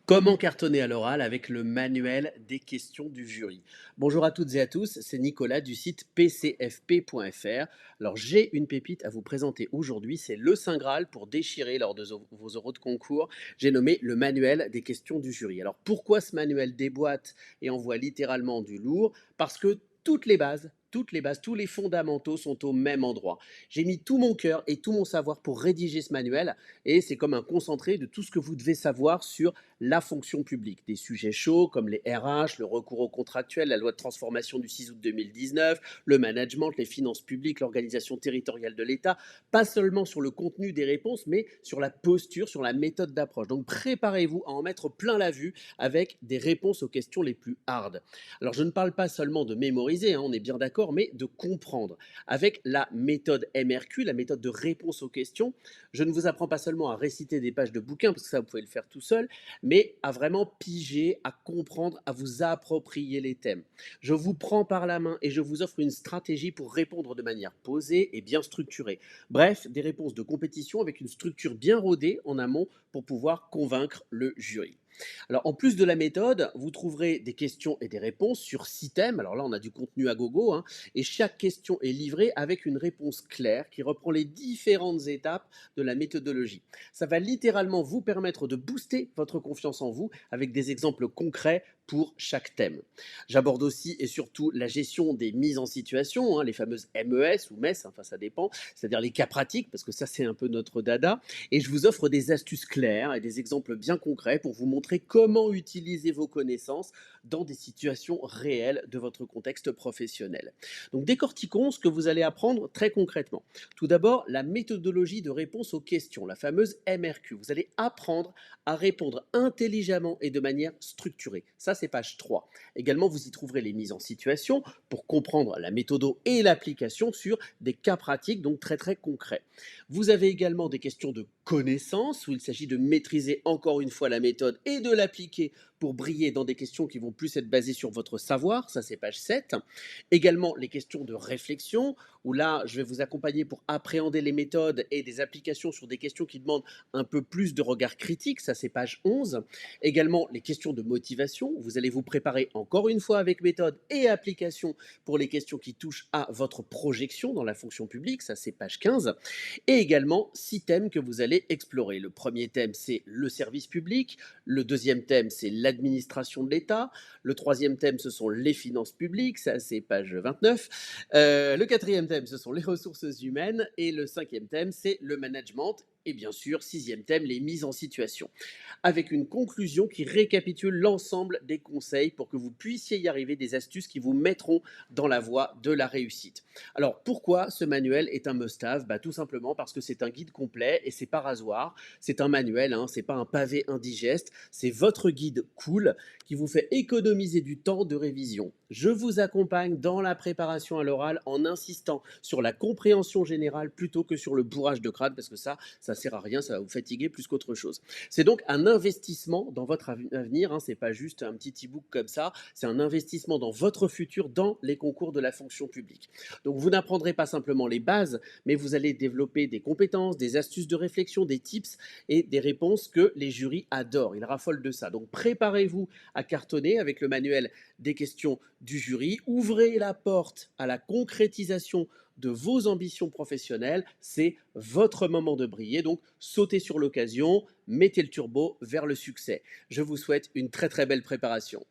Comment cartonner à l'oral avec le manuel des questions du jury? Bonjour à toutes et à tous, c'est Nicolas du site pcfp.fr. Alors j'ai une pépite à vous présenter aujourd'hui, c'est le Saint Graal pour déchirer lors de vos oraux de concours. J'ai nommé le manuel des questions du jury. Alors pourquoi ce manuel déboîte et envoie littéralement du lourd? Parce que toutes les bases, tous les fondamentaux sont au même endroit. J'ai mis tout mon cœur et tout mon savoir pour rédiger ce manuel et c'est comme un concentré de tout ce que vous devez savoir sur la fonction publique. Des sujets chauds comme les RH, le recours aux contractuels, la loi de transformation du 6 août 2019, le management, les finances publiques, l'organisation territoriale de l'État, pas seulement sur le contenu des réponses, mais sur la posture, sur la méthode d'approche. Donc préparez-vous à en mettre plein la vue avec des réponses aux questions les plus hardes. Alors je ne parle pas seulement de mémoriser, on est bien d'accord, mais de comprendre. Avec la méthode MRQ, la méthode de réponse aux questions, je ne vous apprends pas seulement à réciter des pages de bouquins, parce que ça vous pouvez le faire tout seul, mais à vraiment piger, à comprendre, à vous approprier les thèmes. Je vous prends par la main et je vous offre une stratégie pour répondre de manière posée et bien structurée. Bref, des réponses de compétition avec une structure bien rodée en amont pour pouvoir convaincre le jury. Alors, en plus de la méthode, vous trouverez des questions et des réponses sur 6 thèmes. Alors là, on a du contenu à gogo, et chaque question est livrée avec une réponse claire qui reprend les différentes étapes de la méthodologie. Ça va littéralement vous permettre de booster votre confiance en vous avec des exemples concrets pour chaque thème. J'aborde aussi et surtout la gestion des mises en situation, les fameuses MES ou MES, enfin ça dépend, c'est-à-dire les cas pratiques, parce que ça c'est un peu notre dada, et je vous offre des astuces claires et des exemples bien concrets pour vous montrer comment utiliser vos connaissances dans des situations réelles de votre contexte professionnel. Donc décortiquons ce que vous allez apprendre très concrètement. Tout d'abord, la méthodologie de réponse aux questions, la fameuse MRQ. Vous allez apprendre à répondre intelligemment et de manière structurée. Ça, c'est page 3. Également, vous y trouverez les mises en situation pour comprendre la méthodo et l'application sur des cas pratiques, donc très très concrets. Vous avez également des questions de connaissance où il s'agit de maîtriser encore une fois la méthode et de l'appliquer pour briller dans des questions qui vont plus être basées sur votre savoir, ça c'est page 7. Également les questions de réflexion où là je vais vous accompagner pour appréhender les méthodes et des applications sur des questions qui demandent un peu plus de regard critique, ça c'est page 11. Également les questions de motivation, vous allez vous préparer encore une fois avec méthode et application pour les questions qui touchent à votre projection dans la fonction publique, ça c'est page 15 et également 6 thèmes que vous allez explorer. Le premier thème, c'est le service public. Le deuxième thème, c'est l'administration de l'État. Le troisième thème, ce sont les finances publiques. Ça, c'est page 29. Le quatrième thème, ce sont les ressources humaines. Et le cinquième thème, c'est le management. Et bien sûr, sixième thème, les mises en situation. Avec une conclusion qui récapitule l'ensemble des conseils pour que vous puissiez y arriver, des astuces qui vous mettront dans la voie de la réussite. Alors pourquoi ce manuel est un must-have? Tout simplement parce que c'est un guide complet et c'est pas rasoir. C'est un manuel, c'est pas un pavé indigeste. C'est votre guide cool qui vous fait économiser du temps de révision. Je vous accompagne dans la préparation à l'oral en insistant sur la compréhension générale plutôt que sur le bourrage de crâne parce que ça sert à rien, ça va vous fatiguer plus qu'autre chose. C'est donc un investissement dans votre avenir, c'est pas juste un petit e-book comme ça, c'est un investissement dans votre futur dans les concours de la fonction publique. Donc vous n'apprendrez pas simplement les bases, mais vous allez développer des compétences, des astuces de réflexion, des tips et des réponses que les jurys adorent. Ils raffolent de ça. Donc préparez-vous à cartonner avec le manuel des questions du jury. Ouvrez la porte à la concrétisation de vos ambitions professionnelles. C'est votre moment de briller. Donc sautez sur l'occasion, mettez le turbo vers le succès. Je vous souhaite une très très belle préparation.